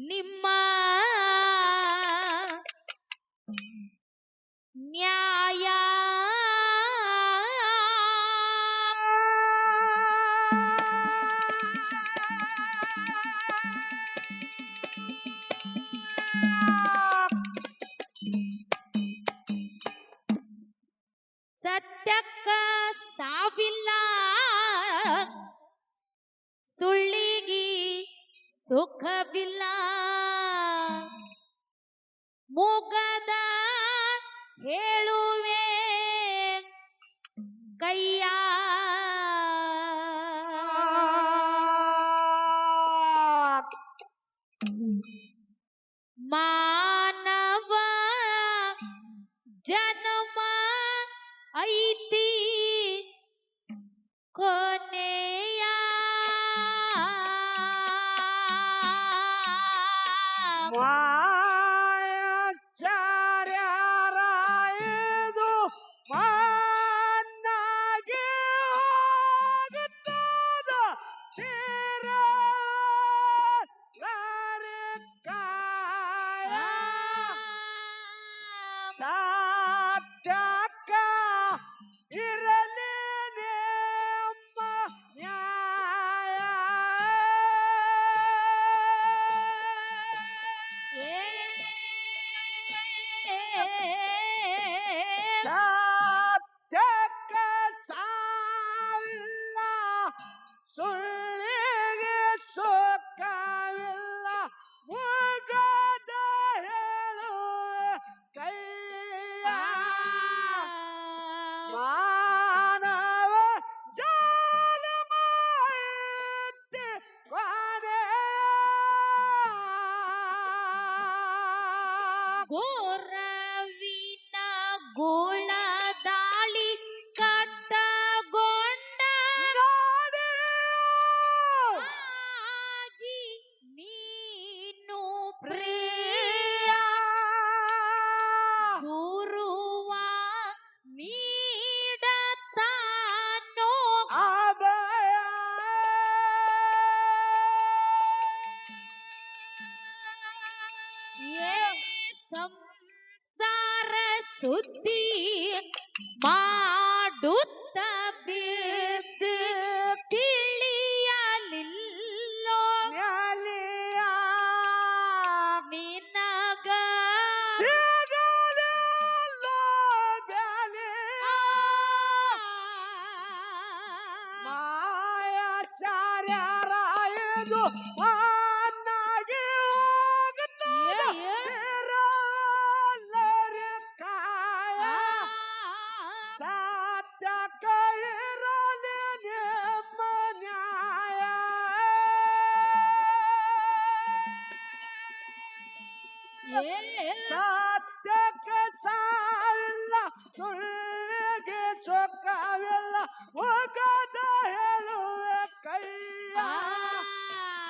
ನಿಮ್ಮ ನ್ಯಾಯ ಸತ್ಯಕ್ಕ ಸಾವಿಲ್ಲ ಸುಳ್ಳಿಗಿ ಸುಖವಿಲ್ಲ ಮುಗದ ಹೇಳುವೆ ಕೈಯ ಮಾನವ ಜನ್ಮ ಐತಿ ಕೊನೆಯ ಮಾಯಾಚಾರ್ಯರಾಯದು ಮನ್ನಾಗೆ ಹೋಗುತ್ತದ ತೀರ ಸತ್ಯಕ್ಕ ಇರಲಿ ನಿಮ್ಮ ನ್ಯಾಯ ಸತ್ಯಕ್ಕ ಸಾವಿಲ್ಲ ಸುಳ್ಳಿಗೆ ಸುಖವಿಲ್ಲ ಮುಗದ ಹೇಳುವೆ ಕೈಯ ಮಾನವ ಜನ್ಮ ಐತಿ ಗೋರವಿನ ಗೋಳ ದಾಳಿ ಕಟ್ಟಗೊಂಡ ಆಗಿ ನೀನು ಪ್ರಿಯ ಗುರುವ ನೀಡತಾನೋ ಅಭಯ ಸಂಸಾರ ಸುದ್ದಿ ಮಾಡುತ್ತ ಬಿದ್ದೆ ತಿಳಿಯಲಿಲ್ಲೋ ಮ್ಯಾಲಿಯ ನಿನಗ ಸಿಗಲಿಲ್ಲ ಬ್ಯಾಲಿ ಮಾಯಾಚಾರ್ಯರಾಯದು ಮನ್ನಾಗೆ ಹೋಗುತ್ತದ ತೀರಲ್ಲರಿ ಕಾಯ ಸತ್ಯಕ್ಕ ಇರಲಿ ನಿಮ್ಮ ನ್ಯಾಯ ಸತ್ಯಕ್ಕೆ ಸಾವಿಲ್ಲ ಸುಳ್ಳಿಗೆ ಸುಖವಿಲ್ಲ ಮುಗದ ಹೇಳುವೆ ಕೈಯ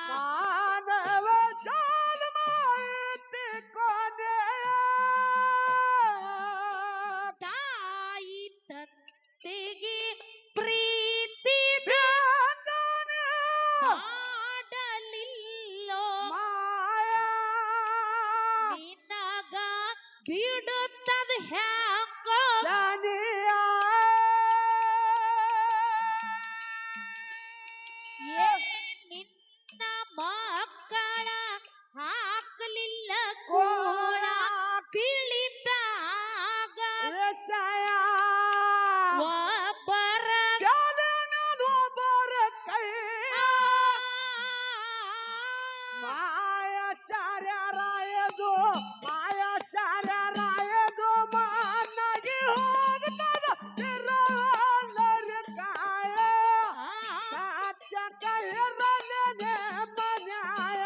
ಮಾನವ ಜನ್ಮ ಐತಿ ಕೊನೆಯ ತಾಯಿ ತಂದೆಗೆ ಪ್ರೀತಿ ಬೇಡನೆ ಮಾಡಲಿಲ್ಲೋ ಮಾಯಾ ನಿನಗ ಬಿಡುತ್ತದ ಹ್ಯಾಂಗ ಶನಿಯ ನಿನ್ನ ಮಕ್ಕಳ ಹಾಕಲಿಲ್ಲ ಕೋಳ ತಿಳಿದಾಗ ವಿಷಯ ಒಬ್ಬರ ಒಬ್ಬರ ಕೈ ಮಾಯಾಚಾರ್ಯರಾಯದು ಮಾಯಾಚಾರ್ಯರಾಯದು ಮನ್ನಾಗೆ ಹೋಗುತ್ತದ ತಿರುವಲ್ಲರಿ ಕಾಯ ಸತ್ಯಕ್ಕ ಇರಲಿ ನಿಮ್ಮ ನ್ಯಾಯ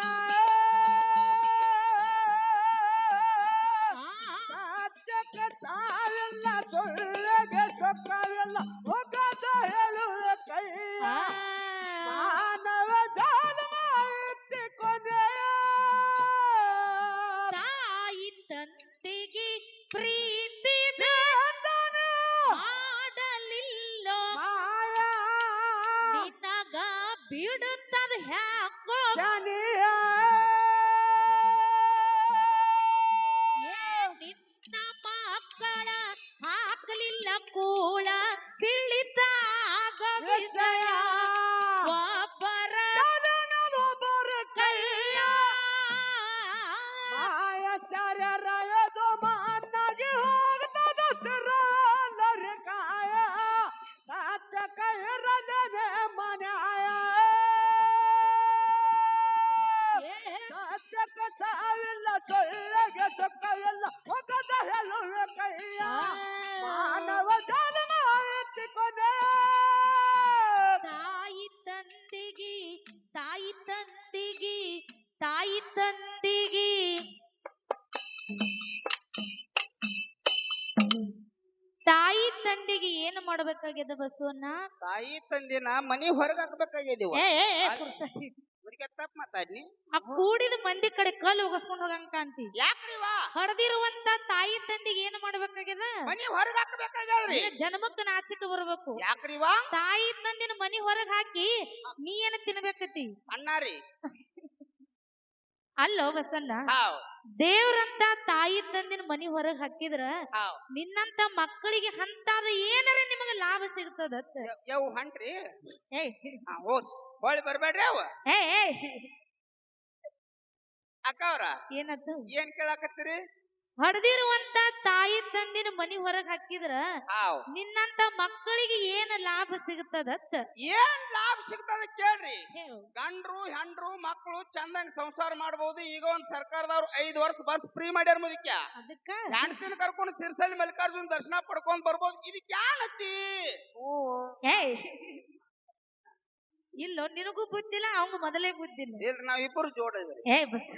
ಸತ್ಯಕ್ಕೆ ಸಾವಿಲ್ಲ ಸುಳ್ಳಿಗೆ ಸುಖವಿಲ್ಲ ಮುಗದ ಹೇಳುವೆ ಕೈಯ ಮಾನವ ಜನ್ಮ ಐತಿ ಕೊನೆಯ ತಾಯಿ ತಾಯಿ ತಂದಿಗೆ ತಾಯಿ ತಂದೆಗೆ ಏನು ಮಾಡ್ಬೇಕಾಗ್ಯದ ಬಸವಣ್ಣ? ತಾಯಿ ತಂದಿನ ಮನಿ ಹೊರಗೆ ಹಾಕ್ಬೇಕಾಗ್ಯದಿವ. ಏ ಏ, ಏ, ಕುರ್ತ. ತಪ್ಪ ಮಾತಾಡ್ನಿ. ಆ ಕೂಡಿದ ಮಂದಿ ಕಡೆ ಕಲ್ಲು ಹೋಗಸ್ಕೊಂಡ್ ಹೋಗಂಗ್ ಕಾಂತಿ. ಯಾಕ್ರಿವಾ ಹೊಡೆದಿರುವಂತ ತಾಯಿ ತಂದೆಗೆ ಏನು ಮಾಡ್ಬೇಕಾಗ್ಯದ? ಮನಿ ಹೊರಗೆ ಹಾಕ್ಬೇಕಾಗ್ಯದ್ರಿ. ಜನ್ಮಕ್ಕ ನಾಚಿಕ ಬರ್ಬೇಕು. ಯಾಕ್ರಿವಾ ತಾಯಿ ತಂದಿನ ಮನಿ ಹೊರಗ್ ಹಾಕಿ ನೀ ಏನ ತಿನ್ಬೇಕತಿ? ಅಣ್ಣಾರಿ. ಅಲ್ಲೋ ಬಸಣ್ಣ, ಹಾವ್ ದೇವ್ರಂತ ತಾಯಿ ತಂದಿನ ಮನಿ ಹೊರಗ್ ಹಾಕಿದ್ರ ಹಾವ್ ನಿನ್ನಂತ ಮಕ್ಕಳಿಗೆ ಹಂತಾದ ಏನಾರ ನಿಮಗ ಲಾಭ ಸಿಗ್ತದ? ಯವ್ ಹಂಟ್ರಿ. ಏಯ್ ಹೋದ್ ಹೊಳಿ ಬರ್ಬೇಡ್ರಿ ಅವ. ಏ ಅಕ್ಕ ಅವ್ರ ಏನತ್ತು? ಏನ್ ಕೇಳಾಕತ್ತೀರಿ? ಹೊಡೆದಿರುವಂತ ತಾಯಿ ತಂದಿನ ಮನಿ ಹೊರಗ್ ಹಾಕಿದ್ರ ಹಾವ್ ನಿನ್ನಂತ ಮಕ್ಕಳಿಗೆ ಏನ್ ಲಾಭ ಸಿಗ್ತದತ್ತ? ಏನ್ ಲಾಭ ಸಿಗ್ತದ ಕೇಳ್ರಿ. ಹೇಳು. ಗಂಡ್ರು ಹೆಂಡ್ರು ಮಕ್ಕಳು ಚಂದಂಗ್ ಸಂಸಾರ ಮಾಡಬಹುದು. ಈಗ ಒಂದ್ ಸರ್ಕಾರದವ್ರು 5 ವರ್ಷ ಬಸ್ ಫ್ರೀ ಮಾಡ್ಯಾರ. ಮುದಿಕ್ಯ ಅದಕ್ಕ ಹೆಂಡ್ತಿನ ಕರ್ಕೊಂಡು ಸಿರ್ಸಲ್ಲಿ ಮಲ್ಲಿಕಾರ್ಜುನ್ ದರ್ಶನ ಪಡ್ಕೊಂಡ್ ಬರ್ಬೋದು. ಇದಕ್ಕೆ ಯಾನತ್ತಿ? ಏಯ್ ಇಲ್ಲೋ, ನಿನಗೂ ಬುದ್ಧಿಲ್ಲ, ಅವಂಗ ಮೊದಲೇ ಬುದ್ಧಿಲ್ಲ. ಇಲ್ರಿ ನಾವಿಬ್ಬರು ಜೋಡ ಇದ್ರಿ. ಏ ಬಸ್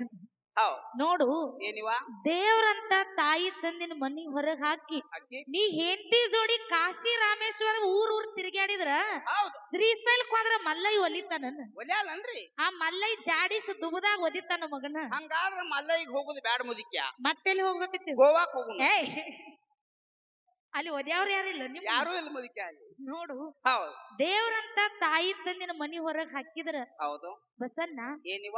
ಹಾವ್ ನೋಡು, ಏನಿವ ದೇವ್ರಂತ ತಾಯಿ ತಂದಿನ ಮನಿ ಹೊರಗ್ ಹಾಕಿ ಅಕ್ಕಿ ನೀ ಹೆಂಡತಿ ಜೋಡಿ ಕಾಶಿ ರಾಮೇಶ್ವರ ಊರ್ ತಿರುಗಾಡಿದ್ರ ಹೌದು. ಶ್ರೀಶೈಲಕ್ ಹೋದ್ರ ಮಲ್ಲೈ ಒಲಿತಾನ. ಒಲ್ಯಾಲನ್ರಿ? ಆ ಮಲ್ಲೈ ಜಾಡಿಸ್ ದುಬದಾಗ ಒದಿತಾನ ಮಗನ. ಹಂಗಾದ್ರ ಮಲ್ಲೈಗ್ ಹೋಗುದು ಬ್ಯಾಡ ಮುದಿಕ್ಯ. ಮತ್ತೆಲ್ಲಿ ಹೋಗ್ಬೇಕತ್ತಿ? ಗೋವಾಕ್ ಹೋಗುನು. ಏ ಅಲ್ಲಿ ಒದ್ಯಾವ್ರು ಯಾರಿಲ್ಲ ನಿಮ್? ಯಾರು ಇಲ್ಲ ಮುದಿಕ್ಯ ಅಲ್ಲಿ. ನೋಡು, ಹೌದು. ದೇವ್ರಂತ ತಾಯಿ ತಂದಿನ ಮನಿ ಹೊರಗ್ ಹಾಕಿದ್ರ ಹೌದು. ಬಸಣ್ಣ, ಏನಿವ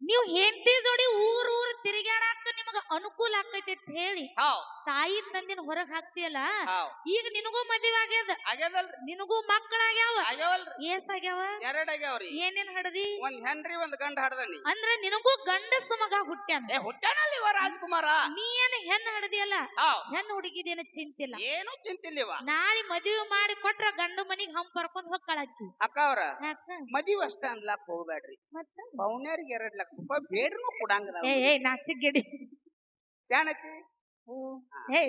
ನೀವು ಹೆಂಡತಿ ಜೋಡಿ ಊರ್ ತಿರುಗಾಡಾಕ ನಿಮಗ ಅನುಕೂಲ ಆಕೈತಿ ಅಂತ ಹೇಳಿ ಹಾವ್ ತಾಯಿ ತಂದಿನ ಹೊರಗ್ ಹಾಕ್ತಿಯಲ್ಲ, ಹಾವ್ ಈಗ ನಿನಗೂ ಮದ್ವೆ ಆಗ್ಯದ, ಆಗ್ಯದಲ್ರಿ? ನಿನಗೂ ಮಕ್ಕಳಾಗ್ಯಾವ. ಆಗ್ಯಾವಲ್ರಿ? ಏಸ್ ಆಗ್ಯಾವ? 2 ಆಗ್ಯಾವ್ರಿ. ಏನೇನ್ ಹಡದಿ? ಒಂದ್ ಹೆಂಡ್ರಿ ಒಂದ್ ಗಂಡ ಹಡ್ದನಿ. ಅಂದ್ರ ನಿನಗೂ ಗಂಡಸ ಮಗ ಹುಟ್ಟ್ಯಾನ. ಹುಟ್ಟ್ಯಾನಲ್ಲ ಇವ ರಾಜ್ಕುಮಾರ. ನೀ ಏನ್ ಹೆಣ್ಣು ಹಡದಿಯಲ್ಲ, ಹಾವ್ ಹೆಣ್ಣು ಹುಡುಗಿದೇನ ಚಿಂತಿಲ್ಲ. ಏನು ಚಿಂತಿಲ್ಲಿವ. ನಾಳೆ ಮದುವೆ ಮಾಡಿ ಕೊಟ್ರ ಗಂಡು ಮನಿಗ್ ಹಂಪ್ ಬರ್ಕೊಂಡ್ ಹೊಕ್ಕಳಾಕಿ. ಅಕ್ಕ ಅವ್ರ ಯಾಕ? ಮದಿವ್ ಅಷ್ಟ ಅನ್ಲಾಕ್ ಹೋಗ್ಬೇಡ್ರಿ. ಮತ್ತ ಪೌನ್ಯಾರಿಗೆ 2 ಲಕ್ಷ ರೂಪಾಯಿ ಬೇಡ್ರು ಕೊಡಂಗ. ಏ ನಾಚಿಗೆಡಿ. ಜಾನಕಿ ಏ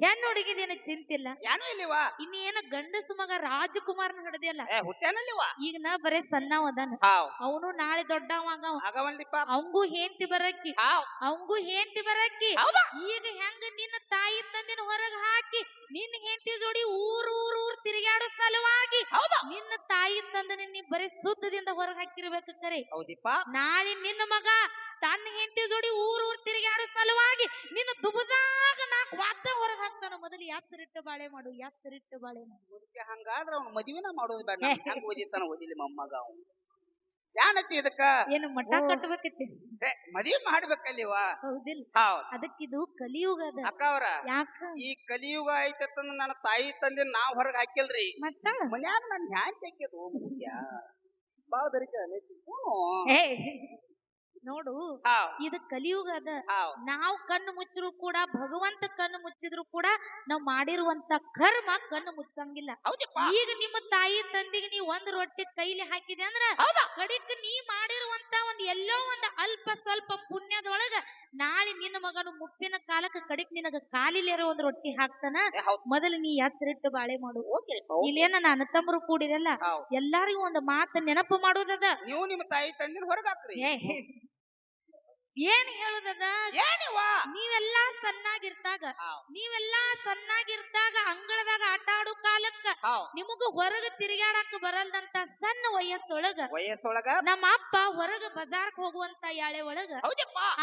ಹೆಣ್ಣು ಹುಡುಗಿದೇನ ಚಿಂತಿಲ್ಲ. ಏನು ಇಲ್ಲಿವ. ಇನ್ನೇನ ಗಂಡಸ ಮಗ ರಾಜಕುಮಾರ್ನ ಹಿಡ್ದಿಯಲ್ಲ, ಹುಟ್ಟ್ಯಾನಲ್ಲಿವ. ಈಗ ನಾ ಬರೇ ಸಣ್ಣವ ಅದಾನ, ಹಾವ್ ಅವನು ನಾಳೆ ದೊಡ್ಡವ ಆಗವ. ಆಗವಲ್ರಿಪ್ಪ. ಅವಂಗೂ ಹೆಂಡತಿ ಬರಕ್ಕಿ, ಹಾವ್ ಅವಂಗೂ ಹೆಂಡತಿ ಬರಕ್ಕಿ. ಹೌದಾ? ಈಗ ಹೆಂಗ ನಿನ್ನ ತಾಯಿ ತಂದಿನ ಹೊರಗ್ ಹಾಕಿ ನಿನ್ನ ಹೆಂಡತಿ ಜೋಡಿ ಊರ್ ತಿರುಗಾಡೋ ಸಲುವಾಗಿ ಹೌದಾ? ನಿನ್ನ ತಾಯಿ ತಂದನ ನೀ ಬರೀ ಶುದ್ಧದಿಂದ ಹೊರಗ್ ಹಾಕಿರ್ಬೇಕು ಕರೆ. ಹೌದಿಪ್ಪ. ನಾಳೆ ನಿನ್ನ ಮಗ ತನ್ನ ಹೆಂಡತಿ ಜೋಡಿ ಊರ್ ತಿರುಗಾಡೋ ಸಲುವಾಗಿ ನಿನ್ನ ದುಬದಾಗ 4 ವಾತ ಹೊರಗ್ ಹಾಕ್ತಾನ. ಮೊದಲು ಎತ್ತರಿಟ್ಟು ಬಾಳೆ ಮಾಡು, ಎತ್ತರಿಟ್ಟು ಬಾಳೆ ಮಾಡು. ಮುದುಕೆ ಹಂಗಾದ್ರ ಅವ್ನು ಮದುವೆನ ಮಾಡೋದು ಬೇಡ. ಹೆಂಗ್ ಓದಿತಾನ ಓದಿಲಿ ಮೊಮ್ಮಗ ಅವನು. ಜಾನಕಿ ಇದಕ್ಕ ಏನು ಮಠ ಕಟ್ಟಬೇಕೈತಿ? ಮದುವೆ ಮಾಡ್ಬೇಕಲ್ಲಿವ. ಹೌದಿಲ್ಲ? ಹೌದ್. ಅದಕ್ಕಿದು ಕಲಿಯುಗ ಅದ. ಅಕ್ಕ ಅವ್ರ ಯಾಕ? ಈ ಕಲಿಯುಗ ಐತಂದ್ರ ನನ್ನ ತಾಯಿ ತಂದೆ ನಾವ್ ಹೊರಗ್ ಹಾಕಿಲ್ರಿ. ಮತ್ತ ಮನ್ಯಾಗ ನನ್ ಹ್ಯಾಂಗ್ ತೆಗ್ಯದು ಮುಖ್ಯ ಬಾಳ ದರಿಕ. ಏ ನೋಡು, ಇದು ಕಲಿಯುಗ ಅದ. ನಾವು ಕಣ್ಣು ಮುಚ್ಚರು ಕೂಡ, ಭಗವಂತ ಕಣ್ಣು ಮುಚ್ಚಿದ್ರು ಕೂಡ ನಾವ್ ಮಾಡಿರುವಂತ ಕರ್ಮ ಕಣ್ಣು ಮುಚ್ಚಂಗಿಲ್ಲ. ಈಗ ನಿಮ್ಮ ತಾಯಿ ತಂದೆಗೆ ನೀ ಒಂದ್ ರೊಟ್ಟಿ ಕೈಲಿ ಹಾಕಿದೆ ಅಂದ್ರ ಕಡಿಕ್ ನೀ ಮಾಡಿರುವಂತ ಒಂದ್ ಎಲ್ಲೋ ಒಂದ್ ಅಲ್ಪ ಸ್ವಲ್ಪ ಪುಣ್ಯದೊಳಗ ನಾಳೆ ನಿನ್ನ ಮಗನು ಮುಪ್ಪಿನ ಕಾಲಕ್ಕೆ ಕಡಿಕ್ ನಿನಗ ಕಾಲಿಲೇರೋ ಒಂದ್ ರೊಟ್ಟಿ ಹಾಕ್ತಾನ. ಮೊದಲು ನೀ ಎತ್ತರಿಟ್ಟು ಬಾಳೆ ಮಾಡು. ಇಲ್ಲೇನ ನನ್ನ ತಮ್ಮರು ಕೂಡಿರಲ್ಲ, ಎಲ್ಲಾರಿಗೂ ಒಂದು ಮಾತು ನೆನಪು ಮಾಡೋದದ. ನೀವು ನಿಮ್ಮ ತಾಯಿ ತಂದಿನ ಹೊರಗ್ ಹಾಕ್ರಿ. ಏನ್ ಹೇಳುದದ? ನೀವೆಲ್ಲಾ ಸಣ್ಣಾಗಿರ್ತಾಗ ಅಂಗಳದಾಗ ಆಟ ಆಡೋ ಕಾಲಕ್ಕ ನಿಮಗ ಹೊರಗ ತಿರುಗಾಡಕ್ ಬರಲ್ದಂತ ಸಣ್ಣ ವಯಸ್ಸೊಳಗ ನಮ್ಮ ಅಪ್ಪ ಹೊರಗ ಬಜಾರ್ಕ್ ಹೋಗುವಂತ ಯಾಳೆ ಒಳಗ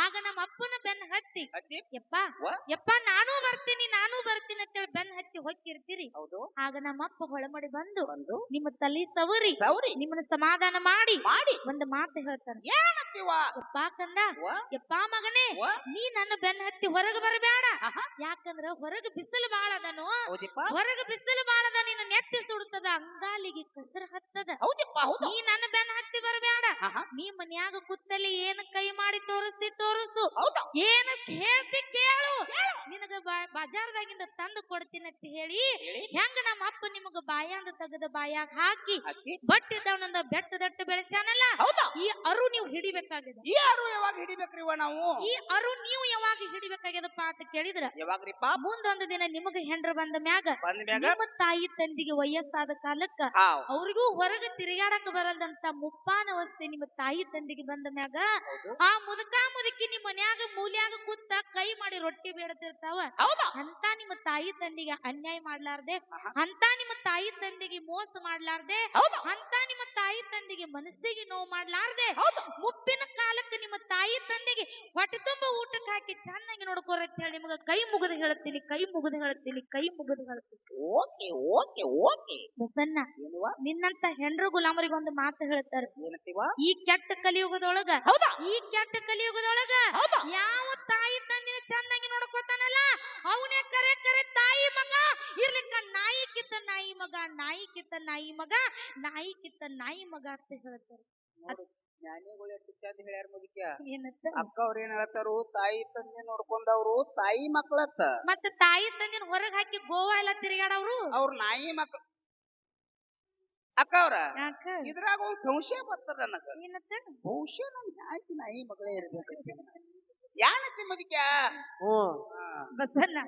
ಆಗ ನಮ್ಮ ಅಪ್ಪನ ಬೆನ್ನ ಹತ್ತಿ ಯಪ್ಪ ನಾನು ಬರ್ತೀನಿ ಅಂತೇಳಿ ಬೆನ್ನ ಹತ್ತಿ ಹೊಕ್ಕಿರ್ತೀರಿ. ಆಗ ನಮ್ಮ ಅಪ್ಪ ಹೊಳಮಡಿ ಬಂದು ನಿಮ್ಮ ತಲೆ ಸವರಿ ನಿಮ್ಮನ್ನ ಸಮಾಧಾನ ಮಾಡಿ ಒಂದು ಮಾತು ಹೇಳ್ತಾನೆ. ಯಪ್ಪ ಕಂದ, ಯಪ್ಪ ಮಗನೇ, ನೀ ನನ್ನ ಬೆನ್ನ ಹತ್ತಿ ಹೊರಗೆ ಬರಬೇಡ. ಯಾಕಂದ್ರ ಹೊರಗೆ ಬಿಸಿಲು ಬಾಳ ಅದನು. ನಿನ್ನ ನೆತ್ತಿ ಸುಡುತ್ತದ, ಅಂಗಾಲಿಗೆ ಕಸರು ಹತ್ತದ. ನೀ ನನ್ನ ಬೆನ್ನ ಹತ್ತಿ ಬರಬೇಡ. ನೀ ಮನ್ಯಾಗ ಕುತ್ತಲ್ಲಿ ಏನು ಕೈ ಮಾಡಿ ತೋರಿಸು, ಏನು ಹೇಳ್ತಿ ಕೇಳು, ನಿನಗ ಬಜಾರ್ದಾಗಿಂದ ತಂದು ಕೊಡ್ತೀನಿ ಅಂತ ಹೇಳಿ ಹೆಂಗ ನಮ್ಮ ಅಪ್ಪ ನಿಮಗ ಬಾಯಾಂದ ತೆಗೆದ ಬಾಯಾಗ ಹಾಕಿ ಬಟ್ಟಿದ್ದವನಂದ ಬೆಟ್ಟದಟ್ಟು ಬೆಳೆಸ್ಯಾನಲ್ಲ, ಈ ಅರು ನೀವು ಹಿಡಿಬೇಕಾಗಿದೆ. ಯಾವಾಗ ಹಿಡಿಬೇಕ್ರಿ ನಾವು? ಈ ಅರು ನೀವು ಯಾವಾಗ ಯಾವಾಗ ಹಿಡಿಬೇಕಾಗ್ಯದಪ್ಪ ಅಂತ ಕೇಳಿದ್ರ ಯಾವಾಗ್ರಿಪ್ಪ ಮುಂದೊಂದು ದಿನ ನಿಮಗ ಹೆಂಡ್ರ ಬಂದ ಮ್ಯಾಗ ನಿಮ್ಮ ತಾಯಿ ತಂದಿಗೆ ವಯಸ್ಸಾದ ಕಾಲಕ್ಕ ಅವ್ರಿಗೂ ಹೊರಗೆ ತಿರುಗಾಡಕ್ ಬರಲ್ದಂತ ಮುಪ್ಪಾನವಸ್ಥೆ ನಿಮ್ಮ ತಾಯಿ ತಂದಿಗೆ ಬಂದ ಮ್ಯಾಗ ಆ ಮುದುಕಾ ಮುದುಕಿ ನಿಮ್ಮ ಮನ್ಯಾಗ ಮೂಲ್ಯಾಗ ಕೂತ ಕೈ ಮಾಡಿ ರೊಟ್ಟಿ ಬೇಡತಿರ್ತಾವ ಅಂತ ನಿಮ್ಮ ತಾಯಿ ತಂದಿಗೆ ಅನ್ಯಾಯ ಮಾಡ್ಲಾರ್ದೆ ಅಂತ ನಿಮ್ಮ ತಾಯಿ ತಂದಿಗೆ ಮೋಸ ಮಾಡ್ಲಾರ್ದೆ ಅಂತ ನಿಮ್ಮ ತಾಯಿ ತಂದಿಗೆ ಮನಸ್ಸಿಗೆ ನೋವು ಮಾಡ್ಲಾರ್ದೆ ಮುಪ್ಪಿನ ಕಾಲಕ್ಕೆ ನಿಮ್ಮ ತಾಯಿ ತಂದೆಗೆ ಹೊಟ್ಟೆ ತುಂಬ ಊಟಕ್ಕೆ ಹಾಕಿ ಚೆನ್ನಾಗಿ ನೋಡ್ಕೋರ ಅಂತ ಹೇಳಿ ನಿಮಗ ಕೈ ಮುಗಿದು ಹೇಳ್ತೀನಿ ಬಸನ್ನ ನಿನ್ನಂತ ಹೆಂಡ್ರು ಗುಲಾಮರಿಗೆ ಒಂದು ಮಾತು ಹೇಳ್ತಾರೆ ಈ ಕೆಟ್ಟ ಕಲಿಯುಗದೊಳಗ ಯಾವ ತಾಯಿ ತಂದಿನ ಚೆನ್ನಾಗಿ ನೋಡ್ಕೋತಾನಲ್ಲ ಅವನೇ ಕರೆ ತಾಯಿ ಮಗ ಇರ್ಲಿಕ್ಕ ನಾಯಿ ಕಿತ್ತ ನಾಯಿ ಮಗ ಅಂತ ಹೇಳ್ತಾರೆ ಜ್ಞಾನಿಗಳು ಎಷ್ಟು ಚಂದ ಹೇಳ್ಯಾರ ಮುದುಕ್ಯ ಅಕ್ಕ ಅವ್ರ ಏನ್ ಹೇಳ್ತಾರು ತಾಯಿ ತಂದೆ ನೋಡ್ಕೊಂಡವ್ರು ತಾಯಿ ಮಕ್ಳತ್ತ ಮತ್ತೆ ತಾಯಿ ತಂದಿನ ಹೊರಗ್ ಹಾಕಿ ಗೋವಾ ಎಲ್ಲ ತಿರುಗಾಡವ್ರು ಅವ್ರ ನಾಯಿ ಮಕ್ಳು ಅಕ್ಕ ಅವ್ರ ಇದ್ರಾಗ ಒಂದ್ ಸಂಶಯ ಬರ್ತದ ನನಗ ಬಹುಶಃ ನನ್ ನಾಯಿ ಮಗಳೇ ಇರ್ಬೇಕು ಯಾನತಿ ಮುದುಕ್ಯ ಬಸನ್ನ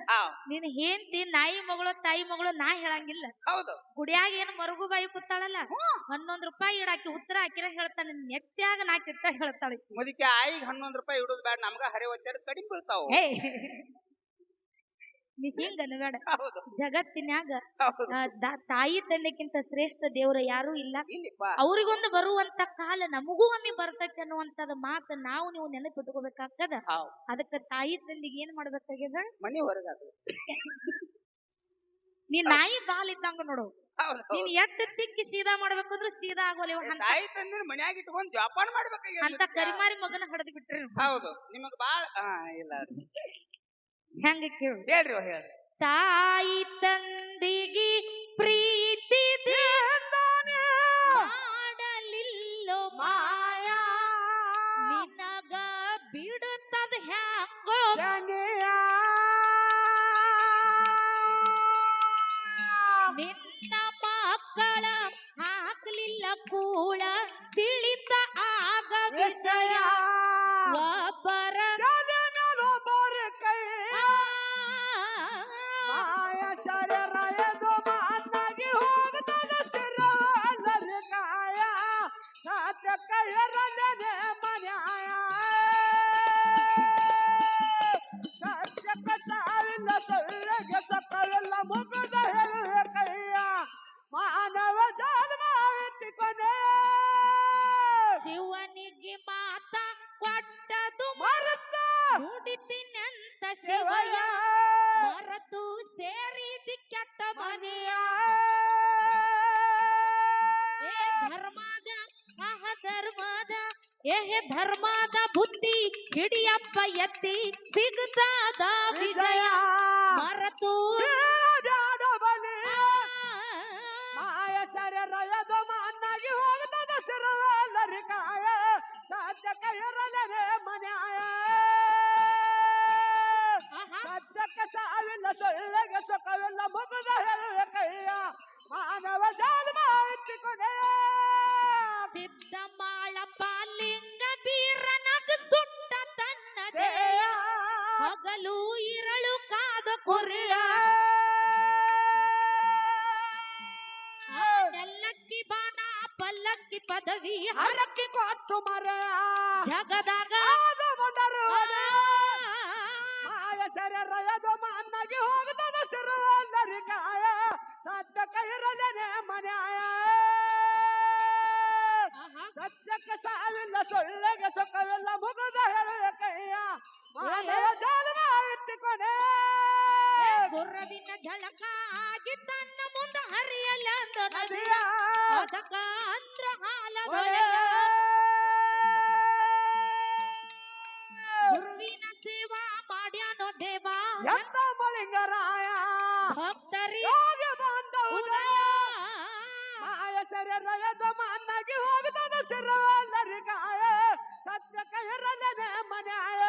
ನೀನ್ ಹೆಂಡತಿ ನಾಯಿ ಮಗಳು ತಾಯಿ ಮಗಳು ನಾ ಹೇಳಂಗಿಲ್ಲ ಹೌದು ಗುಡಿಯಾಗ ಏನು ಮರುಗು ಬಾಯಿ ಕೂತಾಳಲ್ಲ 11 ರೂಪಾಯಿ ಇಡಾಕಿ ಉತ್ತರ ಹಾಕಿರ ಹೇಳ್ತಾನೆ ನೆತ್ಯಾಗ ನಾಕಿಟ್ಟ ಹೇಳ್ತಾಳೆ ಮುದುಕ್ಯ ಆಯಿಗೆ 11 ರೂಪಾಯಿ ಇಡುದು ಬೇಡ ನಮ್ಗ ಹರಿ ಒತ್ತಡ ಕಡಿಮೆ ಬೀಳ್ತಾವ ನೀ ಹಿಂಗನ ಬೇಡ ಜಗತ್ತಿನ್ಯಾಗ ತಾಯಿ ತಂದೆಕ್ಕಿಂತ ಶ್ರೇಷ್ಠ ದೇವ್ರ ಯಾರು ಇಲ್ಲ ಅವ್ರಿಗೊಂದು ಬರುವಂತ ಕಾಲ ನಮಗೂ ಒಮ್ಮೆ ಬರ್ತೈತೆ ಅನ್ನುವಂತದ ಮಾತು ನಾವು ನೀವು ನೆನಪಿಟ್ಕೋಬೇಕಾಗ್ತದ ಅದಕ್ಕ ತಾಯಿ ತಂದಿಗೆ ಏನ್ ಮಾಡ್ಬೇಕಾಗ್ಯದ ಮನಿ ಹೊರಗ ನೀ ನಾಯಿ ಬಾಲ್ ಇದ್ದಂಗ ನೋಡು ನೀನ್ ಎಟ್ಟ ತಿಕ್ಕಿ ಸೀದಾ ಮಾಡ್ಬೇಕಂದ್ರು ಸೀದಾ ಆಗೋಲ್ಲ ತಾಯಿ ತಂದಿನ ಮನ್ಯಾಗ ಇಟ್ಕೊಂಡ್ ಜೋಪಾನ ಮಾಡ್ಬೇಕಾಗ್ಯದ ಅಂತ ಕರಿಮಾರಿ ಮಗನ ಹೊಡೆದ್ ಬಿಟ್ರಿ ಹೌದು ನಿಮಗ ಬಾಳ ಇಲ್ಲ ಹೆಂಗ ಕೇಳು ಹೇಳ್ರಿ ತಾಯಿ ತಂದಿಗೆ ಪ್ರೀತಿ ಮಾಡಲಿಲ್ಲೋ ಮಾಯಾ ನಿನಗ ಬಿಡುತ್ತದ ಹ್ಯಾಂಗೋ ನಿನ್ನ ಮಕ್ಕಳ ಹಾಕಲಿಲ್ಲ ಕೂಳ ತಿಳಿತ ಆಗ ವಿಷಯ ಒಬ್ಬರ ಶಿವನಿಗೆ ಮಾತ ಕೊಟ್ಟದು ನುಡಿತಿನಂತ ಶಿವಯ ಮರತು ಸೇರಿದಿ ಕೆಟ್ಟ ಮನೆಯ ಧರ್ಮದ ಬುದ್ಧಿ ಹಿಡಿಯಪ್ಪ ಎತ್ತಿ ಸಿಗದಾದ ವಿಜಯ ಮರತು ಮಾಯ ಶರೀರದ ಮಣ್ಣಾಗಿ ಹೋಗ್ತದ ಸಿರವಲ್ಲರಿಕಾಯ ಸತ್ಯಕ್ಕೆ ಇರಲೇ ಮನ್ಯಾಯ ಸತ್ಯಕ್ಕೆ ಸಾವಿಲ್ಲ ಸೊಳ್ಳೆಗೆ ಸುಖವಿಲ್ಲ ಮುಗಿದ ಹೇಳುವ ಕೈಯ ಮಾನವ ಜನ್ಮ ಎತ್ತಿಕೊಂಡೆ ಸಿದ್ಧ ಮಾಳಪ್ಪ ಲಿಂಗ ಬೀರನಗ ಸುಟ್ಟ ತನ್ನದೇ ಹಗಲು ಇರಳು ಕಾದ ಕೊರೆಯ ನೆಲ್ಲಕ್ಕಿ ಬಾಣ ಪಲ್ಲಕ್ಕಿ ಪದವಿ ಹರಕ್ಕಿ ಕೊಟ್ಟು ಮರ ಜಗದಾಗ ಮಾಯ ಶರೀರದ ಮಣ್ಣಾಗಿ ಹೋಗ್ತದ ಸಿರುವಲ್ಲರಿಕಾಯ ಸತ್ಯಕ್ಕೆ ಇರಲೇನೆ ಮನ್ಯಾಯ ಸತ್ಯಕ್ಕೆ ಸಾವಿಲ್ಲ ಸೊಳ್ಳೆಗೆ ಸುಖವಿಲ್ಲ ಮುಗಿದ ಹೇಳುವ ಕೈಯ ಮಾನವ ಜನ್ಮ ಎತ್ತಿಕೊಂಡೆ ಗುರ್ರವಿನ ಝಳಕ ಆಗಿ ತನ್ನ ಮುಂದೆ ಹರಿಯಲ್ಲ ನದಿಯ ಅದಕ್ಕ ಅಂದ್ರ ಗುರುವಿನ ಸೇವಾ ಮಾಡ್ಯಾನೋ ದೇವಾ ಎಂತ ಮಳಿಂಗರಾಯ ಭಕ್ತರಿ ಮಾಯ ಶರೀರದ ಮಣ್ಣಾಗಿ ಹೋಗ್ತದ ಸಿರುವಲ್ಲರಿಕಾಯ ಸತ್ಯಕ್ಕೆ ಇರಲೇನೆ ಮನ್ಯಾಯ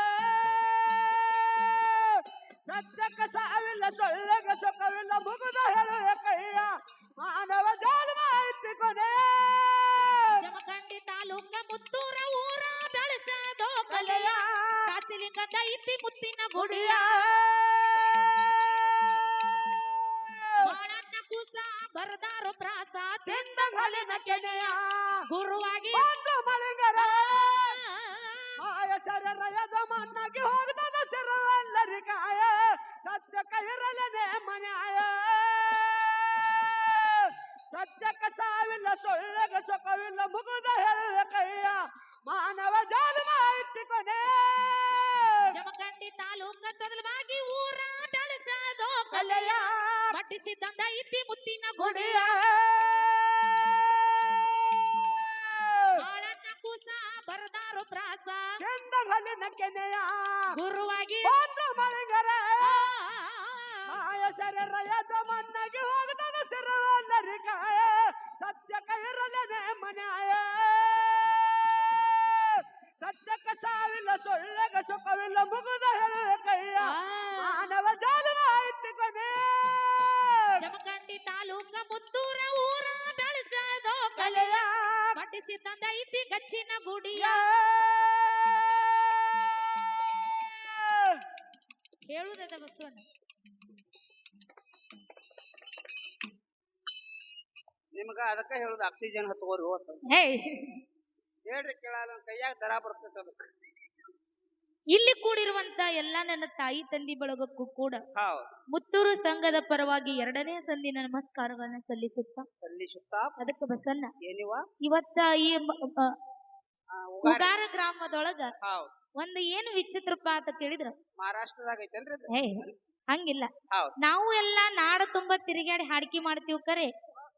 ಸತ್ಯಕ್ಕೆ ಸಾವಿಲ್ಲ ಸೊಳ್ಳೆಗೆ ಸುಖವಿಲ್ಲ ಮುಗಿದ ಹೇಳುವ ಕೈಯ ಮಾನವ ಜನ್ಮ ಎತ್ತಿಕೊಂಡೆ ಜಮಖಂಡಿ ತಾಲೂಕ ಮುತ್ತೂರ ಊರ ಬೆಳೆಸದೋ ಕಲೆಯ ಕಾಸಿಲಿಂಗ ಸಿಕ್ಕದೈತಿ ಮುತ್ತಿನ ಗುಡಿಯ ಬಾಳಣ್ಣ ಕೂಸ ಬರದಾರು ಪ್ರಾಸ ತಿಂದ ಹಲಿನ ಕೆನೆಯ ಗುರುವಾಗಿ ಮಲಿಂಗರ ಆಯ ಶರೀರದ ಮಣ್ಣಗೆ ಹೋಗದ ಸಿರವೆಲ್ಲರಿಗಾಯ ಸತ್ಯಕ್ಕೆ ಇರಲನೆ ಮನ್ಯಾಯ ಸತ್ಯಕ್ಕೆ ಸಾವಿಲ್ಲ ಸೊಳ್ಳೆಗ ಸುಖವಿಲ್ಲ ಮುಗುದ ಹೇಳುವ ಕೈಯ ಮಾನವ ಜಾಲಮ ಇಟ್ಟಿಕೊನೆ ಜಮಖಂಡಿ ತಾಲೂಕ ತೊದಲವಾಗಿ ಊರ ಬೆಳೆಸೋದು ಕಲೆಯ ಮಟ್ಟಿಸಿದ್ದಂದ ಇತಿ ಮುತ್ತಿನ ಗುಡಿಯ ಬಾಳಣ್ಣ ಕೂಸ ಬರದಾರು ಪ್ರಾಸ ಕೆಂದ ಹಲಿನ ಕೆನೆಯ ಗುರುವಾಗಿ ಮಲಿಂಗರ ಆಯ ಶರೀರದ ಮಣ್ಣಗೆ ಹೋಗದ ಸಿರವೆಲ್ಲರಿಗಾಯ ಸತ್ಯಕ್ಕೆ ಇರಲನೆ ಮನ್ಯಾಯ ಸತ್ಯಕ್ಕೆ ಸಾವಿಲ್ಲ ಸೊಳ್ಳೆಗ ಸುಖವಿಲ್ಲ ಮುಗುದ ಹೇಳುವ ಕೈಯ ಮಾನವ ಜಾಲಮ ಇಟ್ಟಿಕೊನೆ ಜಮಖಂಡಿ ತಾಲೂಕ ಮುತ್ತೂರ ಊರ ಬೆಳೆಸೋದು ಕಲೆಯ ಮಟ್ಟಿಸಿದ್ದಂದ ಇತಿ ಗಚ್ಚಿನ ಗುಡಿಯ ಹೇಳುವುದದ ಬಸವನ ನಿಮ್ಗ ಅದಕ್ಕ ಹೇಳುದು ಆಕ್ಸಿಜನ್ ಹತ್ಕೋರಿ ಹೋತ ಹೇ ಹೇಳ್ರಿ ಕೇಳಲ್ಲ ಕೈಯಾಗ ದರ ಬರ್ತೈತೆ ಅದು ಇಲ್ಲಿ ಕೂಡಿರುವಂತ ಎಲ್ಲ ನನ್ನ ತಾಯಿ ತಂದಿ ಬಳಗಕ್ಕೂ ಕೂಡ ಹೌದು ಮುತ್ತೂರು ಸಂಘದ ಪರವಾಗಿ 2ನೇ ಸಂದಿನ ನಮಸ್ಕಾರಗಳನ್ನ ಸಲ್ಲಿಸುತ್ತಾ ಅದಕ್ಕೆ ಬಸನ್ನ ಏನಿವ ಇವತ್ತ ಈ ಉಗಾರ ಗ್ರಾಮದೊಳಗ ಹೌದು ಒಂದು ಏನು ವಿಚಿತ್ರಪ್ಪ ಅಂತ ಕೇಳಿದ್ರ ಮಹಾರಾಷ್ಟ್ರದಾಗ ಐತಲ್ರಿ ಹೇ ಹಂಗಿಲ್ಲ ಹೌದು ನಾವು ಎಲ್ಲಾ ನಾಡ ತುಂಬಾ ತಿರುಗಾಡಿ ಹಾಡಿಕೆ ಮಾಡ್ತೀವಿ ಕರೆ